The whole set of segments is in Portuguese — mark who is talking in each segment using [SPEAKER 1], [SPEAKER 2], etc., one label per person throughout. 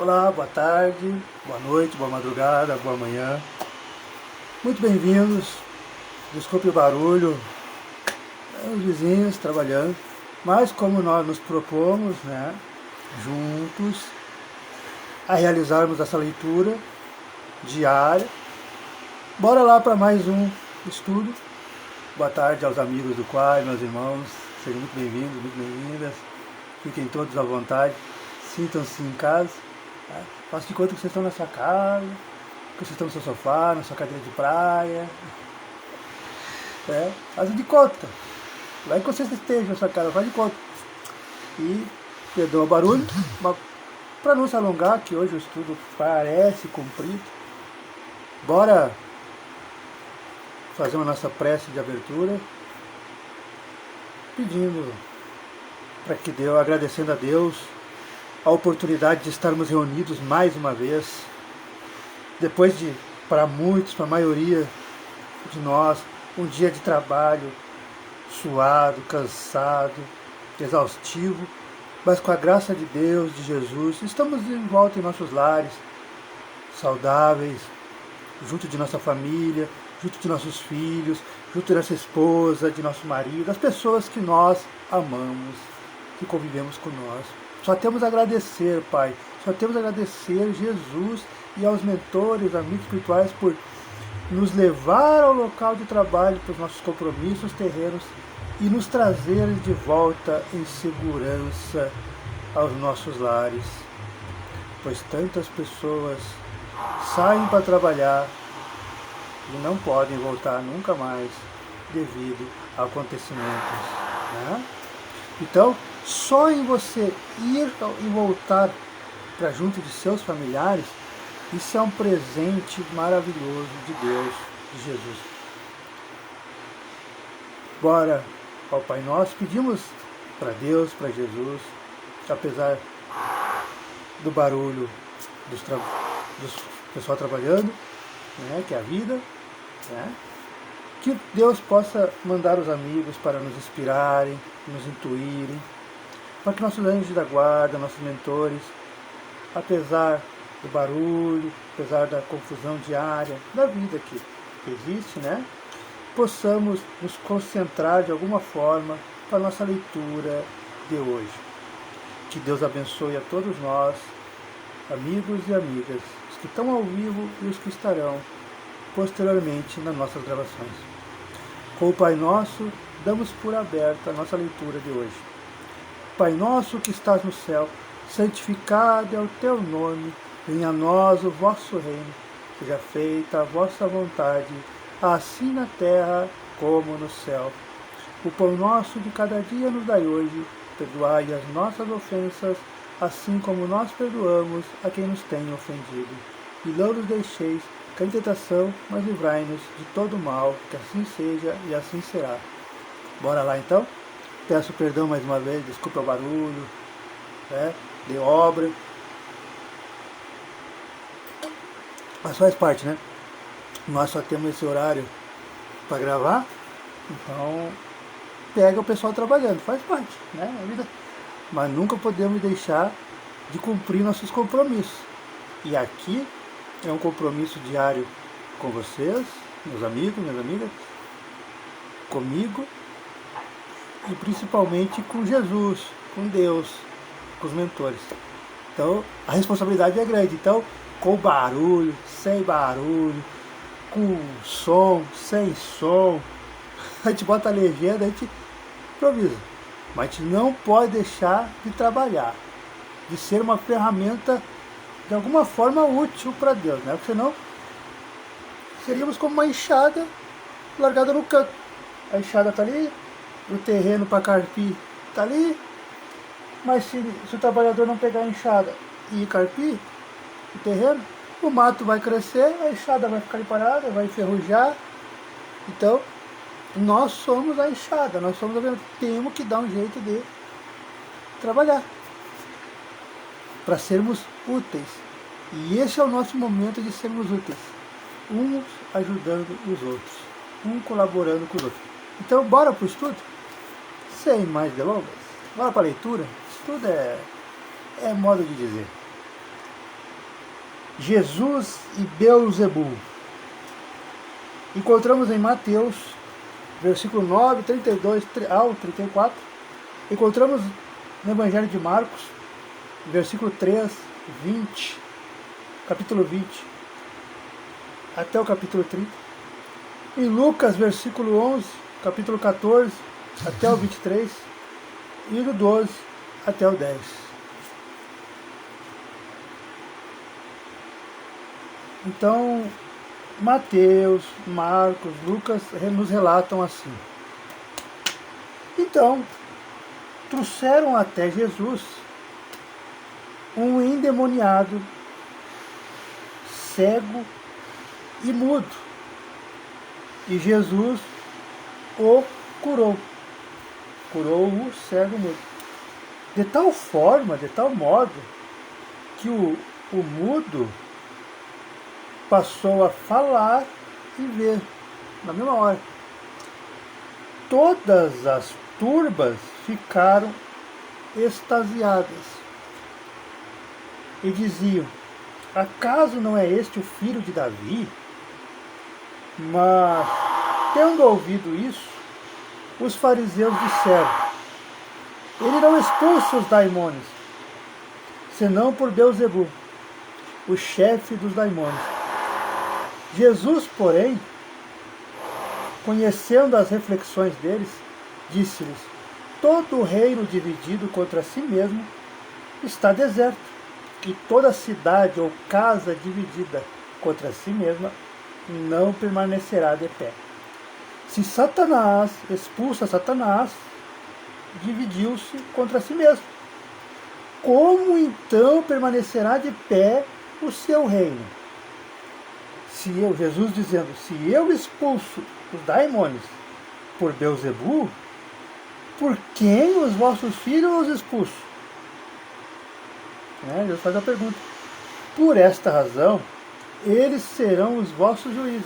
[SPEAKER 1] Olá, boa tarde, boa noite, boa madrugada, boa manhã. Muito bem-vindos. Desculpe o barulho, os vizinhos trabalhando. Mas como nós nos propomos, juntos, a realizarmos essa leitura diária, bora lá para mais um estudo. Boa tarde aos amigos do Quai, meus irmãos. Sejam muito bem-vindos, muito bem-vindas. Fiquem todos à vontade. Sintam-se em casa. Faça de conta que vocês estão na sua casa, que vocês estão no seu sofá, na sua cadeira de praia. Faz de conta. Lá que vocês estejam na sua casa, faz de conta. E perdão o barulho, mas para não se alongar, que hoje o estudo parece comprido, bora fazer uma nossa prece de abertura, pedindo para que Deus, agradecendo a Deus a oportunidade de estarmos reunidos mais uma vez, depois de, para muitos, para a maioria de nós, um dia de trabalho suado, cansado, exaustivo, mas com a graça de Deus, de Jesus, estamos de volta em nossos lares, saudáveis, junto de nossa família, junto de nossos filhos, junto de nossa esposa, de nosso marido, as pessoas que nós amamos, que convivemos com nós. Só temos a agradecer, Pai, só temos a agradecer Jesus e aos mentores, amigos espirituais, por nos levar ao local de trabalho, para os nossos compromissos terrenos e nos trazer de volta em segurança aos nossos lares. Pois tantas pessoas saem para trabalhar e não podem voltar nunca mais devido a acontecimentos. Então, só em você ir e voltar para junto de seus familiares, isso é um presente maravilhoso de Deus, de Jesus. Bora ao Pai Nosso, pedimos para Deus, para Jesus, apesar do barulho dos pessoal trabalhando, que é a vida, que Deus possa mandar os amigos para nos inspirarem, nos intuírem, para que nossos anjos da guarda, nossos mentores, apesar do barulho, apesar da confusão diária, da vida que existe, possamos nos concentrar de alguma forma para a nossa leitura de hoje. Que Deus abençoe a todos nós, amigos e amigas, os que estão ao vivo e os que estarão posteriormente nas nossas gravações. Com o Pai Nosso, damos por aberta a nossa leitura de hoje. Pai nosso que estás no céu, santificado é o teu nome, venha a nós o vosso reino, seja feita a vossa vontade, assim na terra como no céu. O pão nosso de cada dia nos dai hoje, perdoai as nossas ofensas, assim como nós perdoamos a quem nos tem ofendido. E não nos deixeis cair em tentação, mas livrai-nos de todo mal, que assim seja e assim será. Bora lá então? Peço perdão mais uma vez, desculpa o barulho, de obra. Mas faz parte, Nós só temos esse horário para gravar, então pega o pessoal trabalhando, faz parte, a vida. Mas nunca podemos deixar de cumprir nossos compromissos. E aqui é um compromisso diário com vocês, meus amigos, minhas amigas, comigo e principalmente com Jesus, com Deus, com os mentores. Então a responsabilidade é grande. Então, com barulho, sem barulho, com som, sem som, a gente bota a legenda, a gente improvisa. Mas a gente não pode deixar de trabalhar, de ser uma ferramenta de alguma forma útil para Deus, Porque senão seríamos como uma enxada largada no canto. A enxada está ali, o terreno para carpir está ali, mas se o trabalhador não pegar a enxada e carpir o terreno, o mato vai crescer, a enxada vai ficar ali parada, vai enferrujar. Então, nós somos a enxada, nós somos a... temos que dar um jeito de trabalhar para sermos úteis. E esse é o nosso momento de sermos úteis, uns ajudando os outros, um colaborando com os outros. Então, bora para o estudo? Sem mais delongas, bora para a leitura. Estudo é modo de dizer. Jesus e Beelzebul. Encontramos em Mateus, versículo 9, 32 ao 34. Encontramos no Evangelho de Marcos, versículo 3, 20, capítulo 20, até o capítulo 30. Em Lucas, versículo 11, capítulo 14, até o 23. E do 12 até o 10. Então, Mateus, Marcos, Lucas nos relatam assim. Então, trouxeram até Jesus um endemoniado, cego e mudo. E Jesus o curou. Curou o cego e mudo. De tal forma, de tal modo, que o mudo passou a falar e ver na mesma hora. Todas as turbas ficaram extasiadas e diziam: acaso não é este o filho de Davi? Mas, tendo ouvido isso, os fariseus disseram: ele não expulsa os daimônios, senão por Beelzebul, o chefe dos daimônios. Jesus, porém, conhecendo as reflexões deles, disse-lhes: todo o reino dividido contra si mesmo está deserto, e toda cidade ou casa dividida contra si mesma não permanecerá de pé. Se Satanás expulsa Satanás, dividiu-se contra si mesmo. Como então permanecerá de pé o seu reino? Jesus dizendo, se eu expulso os daimônios por Beelzebul, por quem os vossos filhos os expulsam? Jesus faz a pergunta. Por esta razão, eles serão os vossos juízes.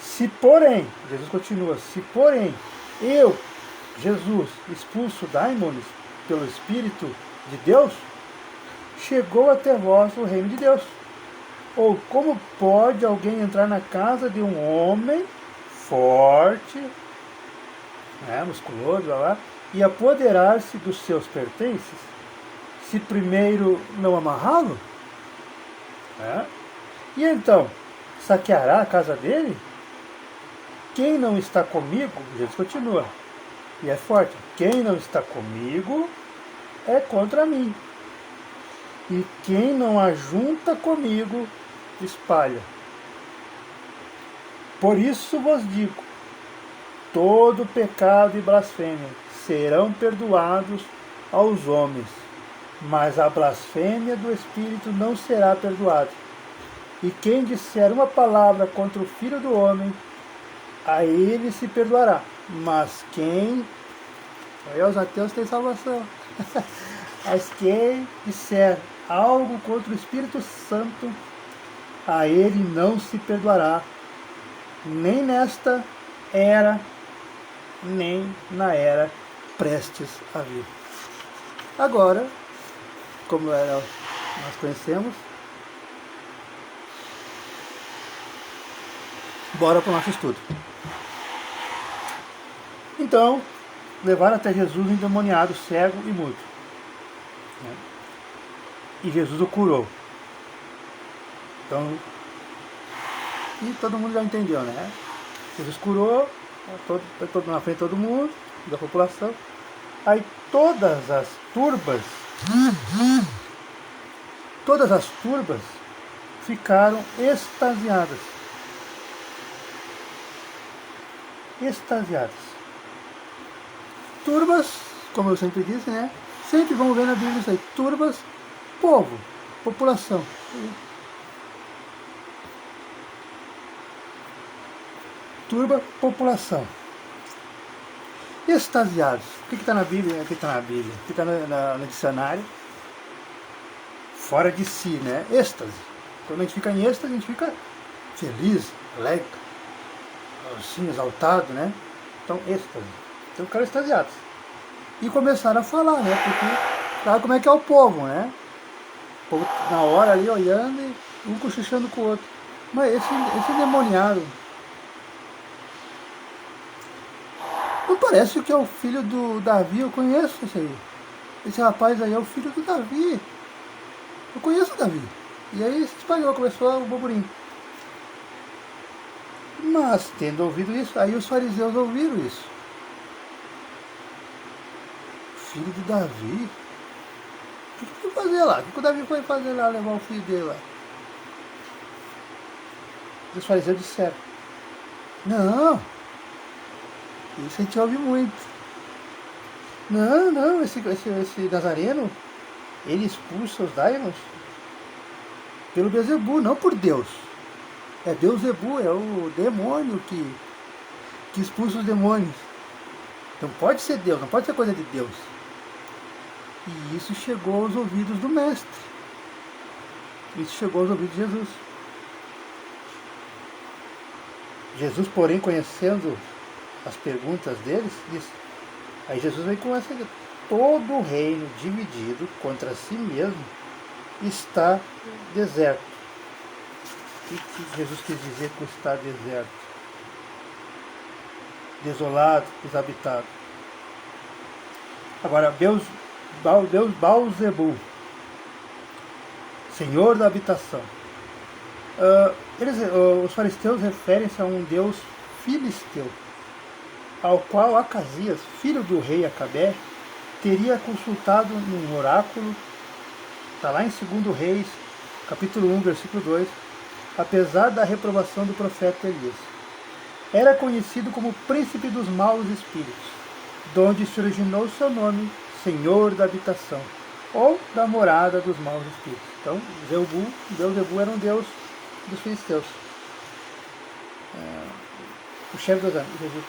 [SPEAKER 1] Se porém, Jesus continua, se porém eu, Jesus, expulso daimônios pelo Espírito de Deus, chegou até vós o reino de Deus. Ou como pode alguém entrar na casa de um homem forte, musculoso, e apoderar-se dos seus pertences, se primeiro não amarrá-lo? E então, saqueará a casa dele? Quem não está comigo, Jesus continua, e é forte, quem não está comigo é contra mim. E quem não ajunta comigo, espalha. Por isso vos digo, todo pecado e blasfêmia serão perdoados aos homens, mas a blasfêmia do Espírito não será perdoada. E quem disser uma palavra contra o Filho do Homem, a ele se perdoará. Mas quem... Aí os ateus têm salvação. Mas quem disser algo contra o Espírito Santo, a ele não se perdoará, nem nesta era, nem na era prestes a vir. Agora, como nós conhecemos, bora para o nosso estudo. Então, levaram até Jesus um endemoniado, cego e mudo. E Jesus o curou. Então, e todo mundo já entendeu, né? Jesus curou, na frente de todo mundo, da população. Aí todas as turbas ficaram extasiadas. Turbas, como eu sempre disse, né? Sempre vamos ver na Bíblia isso aí. Turbas, povo, população. Turba, população. Extasiados. O que está na Bíblia? O que está na Bíblia? O que está no dicionário? Fora de si, né? Êxtase. Quando a gente fica em êxtase, a gente fica feliz, alegre, assim, exaltado, né? Então, êxtase. Então, ficaram extasiados. E começaram a falar, né? Porque, sabe como é que é o povo, né? O povo na hora ali olhando e um cochichando com o outro. Mas esse endemoniado, não parece que é o filho do Davi? Eu conheço esse aí. Esse rapaz aí é o filho do Davi. Eu conheço o Davi. E aí se espalhou, começou o burburinho. Mas, tendo ouvido isso, aí os fariseus ouviram isso. Filho de Davi? O que foi fazer lá? O que o Davi foi fazer lá, levar o filho dele lá? Os fariseus disseram: não, isso a gente ouve muito. Não, esse Nazareno, ele expulsa os daimons pelo Beelzebul, não por Deus. É Beelzebul, é o demônio que expulsa os demônios. Não pode ser Deus, não pode ser coisa de Deus. E isso chegou aos ouvidos do Mestre. Isso chegou aos ouvidos de Jesus. Jesus, porém, conhecendo as perguntas deles, disse. Aí Jesus vem com essa ideia: todo o reino dividido contra si mesmo está deserto. O que Jesus quis dizer com estar deserto? Desolado, desabitado. Agora, Beelzebul, Senhor da habitação. Os fariseus referem-se a um deus filisteu, ao qual Acasias, filho do rei Acabé, teria consultado num oráculo. Está lá em 2 Reis, capítulo 1, versículo 2, apesar da reprovação do profeta Elias. Era conhecido como príncipe dos maus espíritos, de onde se originou seu nome, Senhor da habitação, ou da morada dos maus espíritos. Então, Beelzebul era um deus dos filisteus. O chefe dos anjos.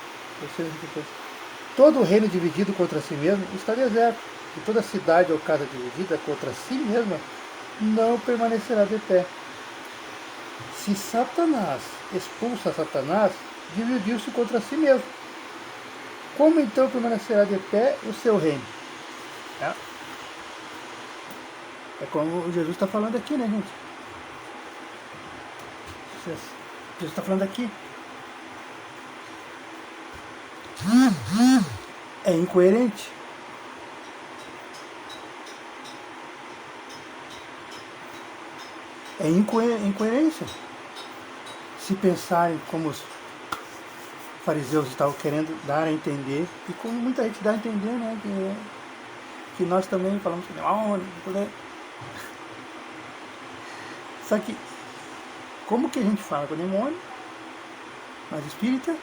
[SPEAKER 1] Todo o reino dividido contra si mesmo está deserto, e toda cidade ou casa dividida contra si mesma não permanecerá de pé. Se Satanás expulsa Satanás, dividiu-se contra si mesmo. Como então permanecerá de pé o seu reino? É como Jesus está falando aqui, né, gente? Jesus está falando aqui. É incoerente. É incoerência. Se pensarem como os fariseus estavam querendo dar a entender, e como muita gente dá a entender, né, que nós também falamos que demônio, só que como que a gente fala com o demônio, mas espírita,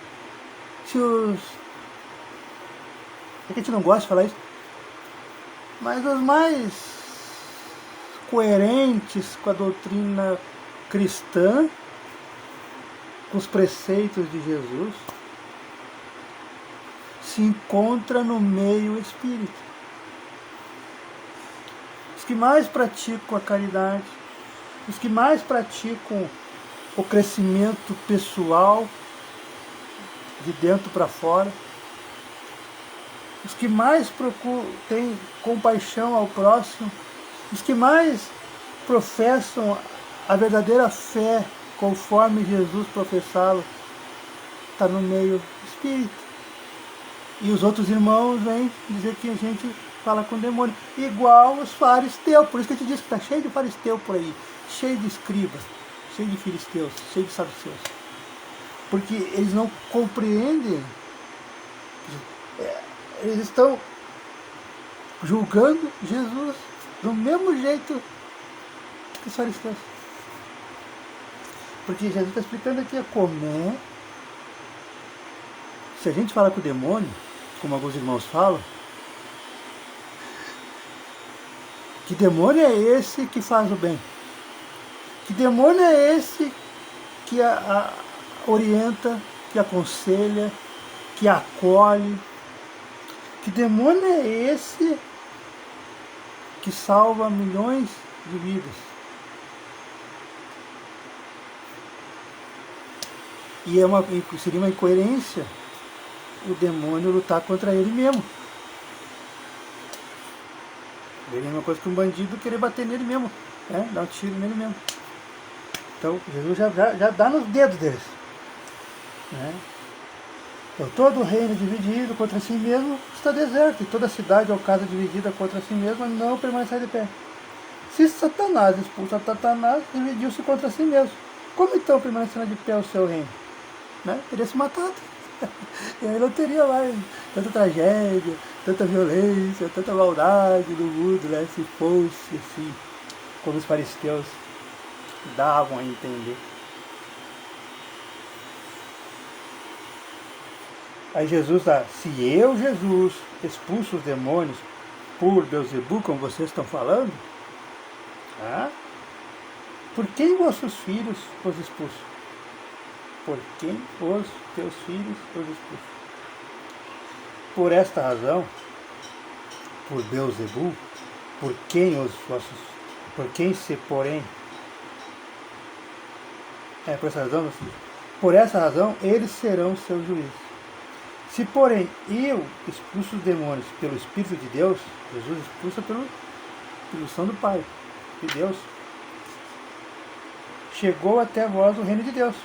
[SPEAKER 1] se os... É que a gente não gosta de falar isso, mas os mais coerentes com a doutrina cristã, com os preceitos de Jesus, se encontra no meio espírita. Os que mais praticam a caridade, os que mais praticam o crescimento pessoal, de dentro para fora, os que mais têm compaixão ao próximo, os que mais professam a verdadeira fé conforme Jesus professava, está no meio espírita. E os outros irmãos vêm dizer que a gente fala com o demônio, igual os fariseus. Por isso que a gente diz que está cheio de fariseu por aí, cheio de escribas, cheio de filisteus, cheio de saduceus. Porque eles não compreendem, eles estão julgando Jesus do mesmo jeito que os fariseus. Porque Jesus está explicando aqui como se a gente fala com o demônio, como alguns irmãos falam, que demônio é esse que faz o bem? Que demônio é esse que orienta, que aconselha, que acolhe? Que demônio é esse que salva milhões de vidas? E seria uma incoerência o demônio lutar contra ele mesmo. É a mesma coisa que um bandido querer bater nele mesmo, né? Dar um tiro nele mesmo. Então Jesus já dá nos dedos deles. Né? Então todo reino dividido contra si mesmo está deserto, e toda cidade ou casa dividida contra si mesma não permanecerá de pé. Se Satanás expulsa Satanás, dividiu-se contra si mesmo. Como então permanecerá de pé o seu reino? Né? Teria se matado. E aí não teria mais tanta tragédia, tanta violência, tanta maldade no mundo, né? Se fosse assim, como os fariseus davam a entender. Aí Jesus dá, se eu, Jesus, expulso os demônios por Beelzebul, como vocês estão falando, tá? Por quem vossos filhos os expulsam? Por quem os teus filhos os expulsam? Por esta razão, por Beelzebul, por quem se porém, por essa razão eles serão seus juízes. Se porém eu expulso os demônios pelo Espírito de Deus, Jesus expulsa pela Santo do Pai, de Deus, chegou até vós o reino de Deus.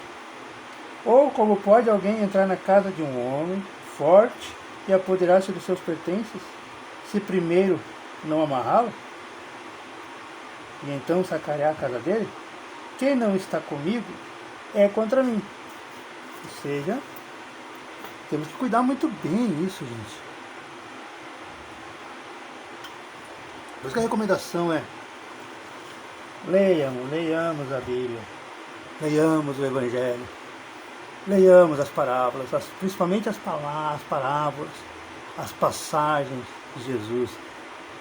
[SPEAKER 1] Ou como pode alguém entrar na casa de um homem forte e apoderar-se dos seus pertences, se primeiro não amarrá-lo, e então sacarear a casa dele? Quem não está comigo é contra mim. Ou seja, temos que cuidar muito bem isso, gente. Por isso que a recomendação é: leiamos a Bíblia, leiamos o Evangelho, leiamos as parábolas, principalmente as parábolas, as passagens de Jesus,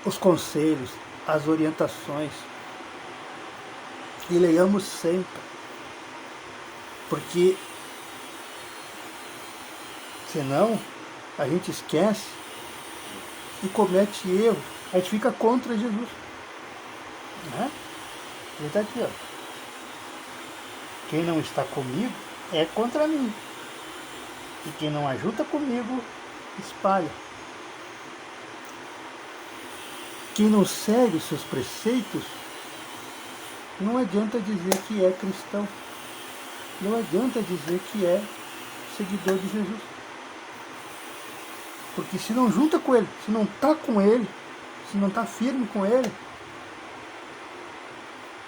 [SPEAKER 1] os conselhos, as orientações. E leiamos sempre, porque senão a gente esquece e comete erro, a gente fica contra Jesus. Né? Ele está aqui, ó. Quem não está comigo é contra mim. E quem não ajuda comigo, espalha. Quem não segue os seus preceitos, não adianta dizer que é cristão. Não adianta dizer que é seguidor de Jesus. Porque se não junta com ele, se não está com ele, se não está firme com ele,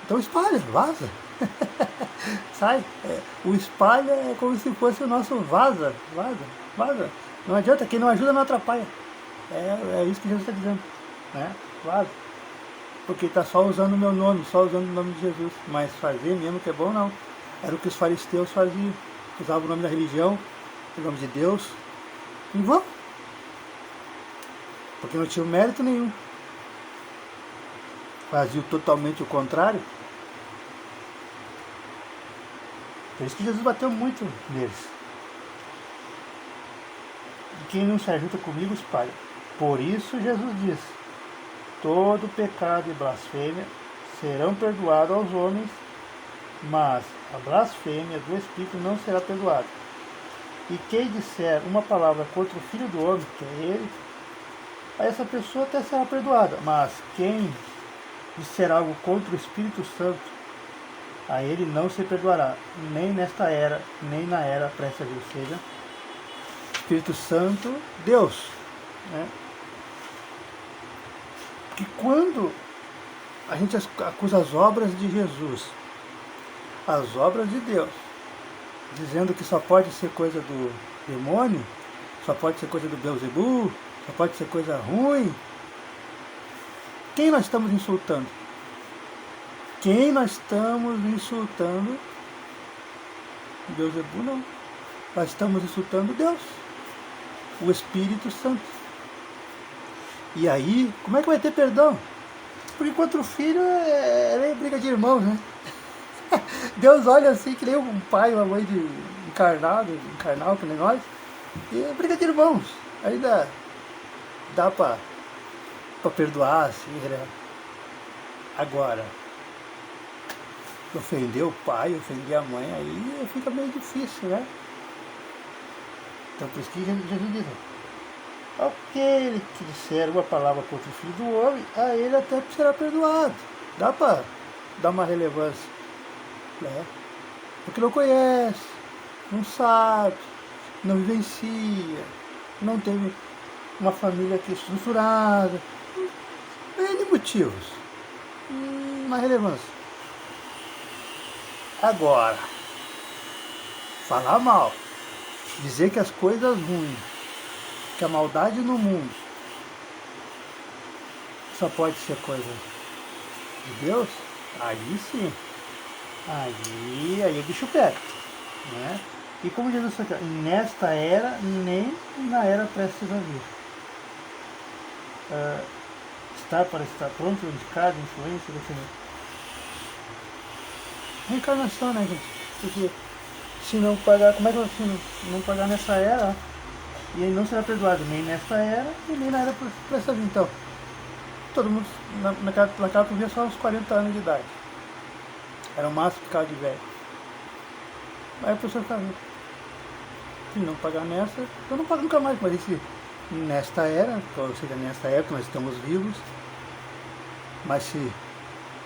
[SPEAKER 1] então espalha, vaza. Sai. O espalha é como se fosse o nosso vaza. Não adianta, quem não ajuda não atrapalha. É isso que Jesus está dizendo. Né? Vaza. Porque está só usando o meu nome, só usando o nome de Jesus. Mas fazer mesmo que é bom, não. Era o que os fariseus faziam. Usavam o nome da religião, o nome de Deus, em vão. Porque não tinha mérito nenhum. Faziam totalmente o contrário. Por isso que Jesus bateu muito neles. E quem não se ajuda comigo, espalha. Por isso Jesus diz: todo pecado e blasfêmia serão perdoados aos homens, mas a blasfêmia do Espírito não será perdoada. E quem disser uma palavra contra o Filho do Homem, que é ele, a essa pessoa até será perdoada. Mas quem disser algo contra o Espírito Santo, a ele não se perdoará, nem nesta era, nem na era prestes a vir. Ou seja, Espírito Santo, Deus. Né? Que quando a gente acusa as obras de Jesus, as obras de Deus, dizendo que só pode ser coisa do demônio, só pode ser coisa do Beelzebul, só pode ser coisa ruim, quem nós estamos insultando? Quem nós estamos insultando? Beelzebul não. Nós estamos insultando Deus, o Espírito Santo. E aí, como é que vai ter perdão? Porque contra o filho é briga de irmãos, né? Deus olha assim, que nem um pai e uma mãe de encarnal, que nem nós, e é briga de irmãos. Ainda dá pra perdoar, assim, né? Agora, ofender o pai, ofender a mãe, aí fica meio difícil, né? Então por isso que Jesus diz: aquele que disser uma palavra contra o Filho do Homem, a ele até será perdoado. Dá para dar uma relevância, né? Porque não conhece, não sabe, não vivencia, não teve uma família aqui estruturada, N motivos, uma relevância. Agora, falar mal, dizer que as coisas ruins, que a maldade no mundo só pode ser coisa de Deus, aí sim, aí o bicho pega, né? E como Jesus falou, nesta era, nem na era prestes a vir. Estar para estar pronto, indicado, influência, reencarnação, né, gente? Porque se não pagar, como é que eu, se não pagar nessa era, e ele não será perdoado nem nessa era e nem na era prestes a vir. Então, todo mundo naquela vivia só uns 40 anos de idade. Era o máximo que ficava de velho. Aí a pessoa ficava, se não pagar nessa, eu não pago nunca mais. Mas esse, nesta era, ou seja, nesta época nós estamos vivos, mas se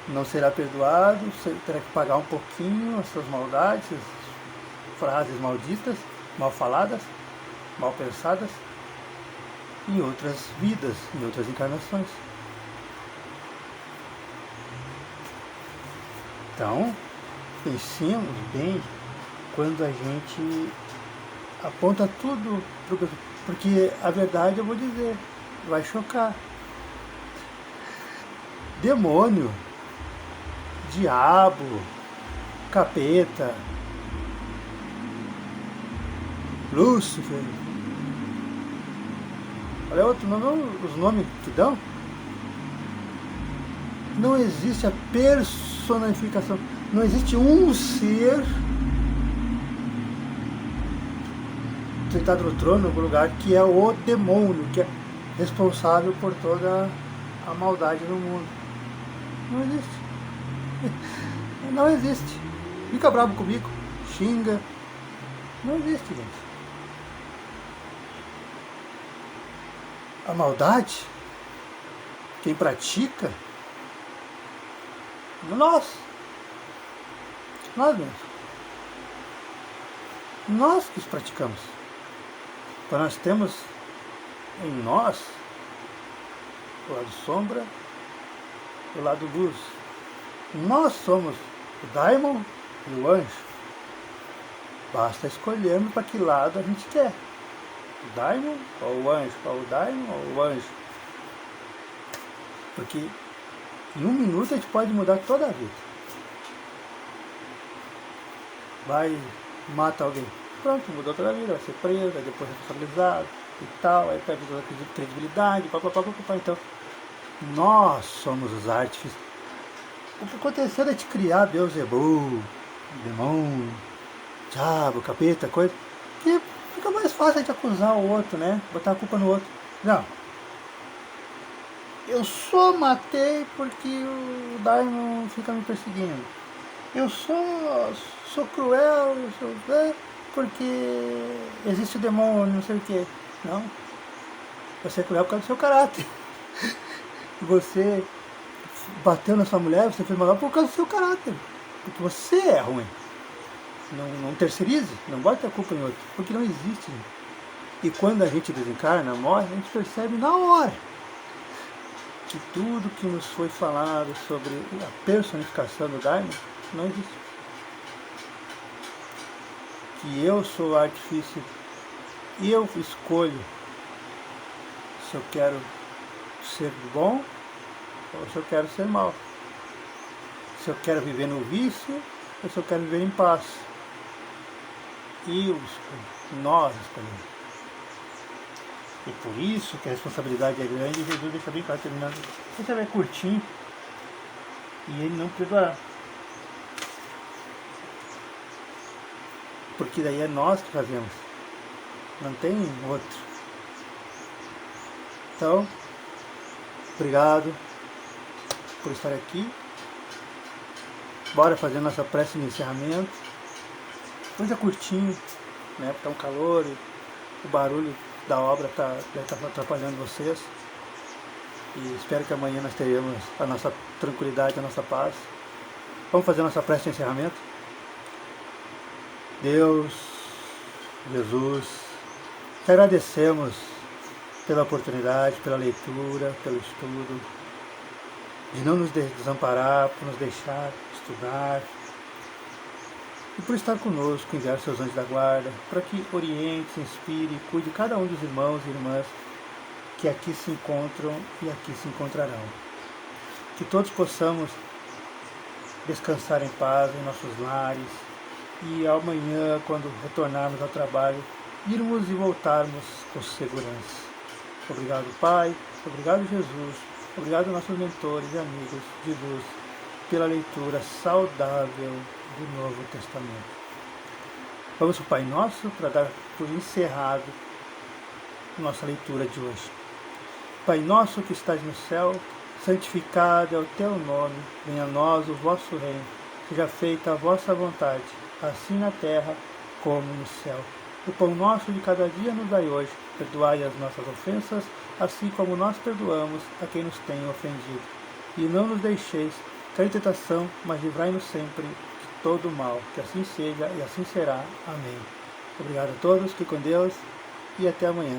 [SPEAKER 1] não será perdoado, você terá que pagar um pouquinho as suas maldades, as frases malditas, mal faladas, mal pensadas, em outras vidas, em outras encarnações. Então, pensemos bem quando a gente aponta tudo, porque a verdade eu vou dizer, vai chocar. Demônio, diabo, capeta, Lúcifer, olha outro nome, os nomes que dão. Não existe a personificação, não existe um ser sentado no trono, em algum lugar, que é o demônio, que é responsável por toda a maldade no mundo. Não existe. Não existe. Fica bravo comigo, xinga. Não existe, gente. A maldade, quem pratica, nós mesmos. Nós que os praticamos. Então nós temos em nós o lado sombra e o lado luz. Nós somos o daimon e o anjo. Basta escolhermos para que lado a gente quer. O daimon ou o anjo, ou o daimon ou o anjo. Porque em 1 minuto a gente pode mudar toda a vida. Vai, mata alguém. Pronto, mudou toda a vida, vai ser preso, vai depois responsabilizado e tal, aí perde toda a credibilidade, papapá. Então, nós somos os artífices. O que aconteceu é te criar Beelzebub, demônio, diabo, capeta, coisa, que fica mais fácil de acusar o outro, né? Botar a culpa no outro. Não. Eu só matei porque o Daimon fica me perseguindo. Eu sou cruel, porque existe o demônio, não sei o que. Não. Você é cruel por causa do seu caráter. Você bateu na sua mulher, você fez mal por causa do seu caráter. Porque você é ruim. Não terceirize, não bote a culpa em outro, porque não existe. E quando a gente desencarna, morre, a gente percebe na hora que tudo que nos foi falado sobre a personificação do Daimon não existe. Que eu sou o artifício, eu escolho se eu quero ser bom ou se eu quero ser mal. Se eu quero viver no vício ou se eu quero viver em paz. Eu escolho, nós escolhemos. E por isso que a responsabilidade é grande e Jesus deixa bem claro, terminando. Você vai curtir e ele não perdoará. Porque daí é nós que fazemos. Não tem outro. Então, obrigado por estar aqui. Bora fazer nossa prece de encerramento. Coisa curtinho, né? Porque tá um calor e o barulho da obra deve estar atrapalhando vocês. E espero que amanhã nós tenhamos a nossa tranquilidade, a nossa paz. Vamos fazer a nossa prece de encerramento. Deus, Jesus, te agradecemos pela oportunidade, pela leitura, pelo estudo, de não nos desamparar, por nos deixar estudar, e por estar conosco, enviar seus anjos da guarda, para que oriente, inspire e cuide cada um dos irmãos e irmãs que aqui se encontram e aqui se encontrarão. Que todos possamos descansar em paz em nossos lares e amanhã, quando retornarmos ao trabalho, irmos e voltarmos com segurança. Obrigado, Pai. Obrigado, Jesus. Obrigado, nossos mentores e amigos de luz, pela leitura saudável do Novo Testamento. Vamos ao Pai Nosso para dar por encerrado nossa leitura de hoje. Pai nosso que estás no céu, santificado é o teu nome, venha a nós o vosso reino, seja feita a vossa vontade, assim na terra como no céu. O pão nosso de cada dia nos dai hoje, perdoai as nossas ofensas, assim como nós perdoamos a quem nos tem ofendido. E não nos deixeis cair em tentação, mas livrai-nos sempre de todo o mal, que assim seja e assim será. Amém. Obrigado a todos, fiquem com Deus e até amanhã.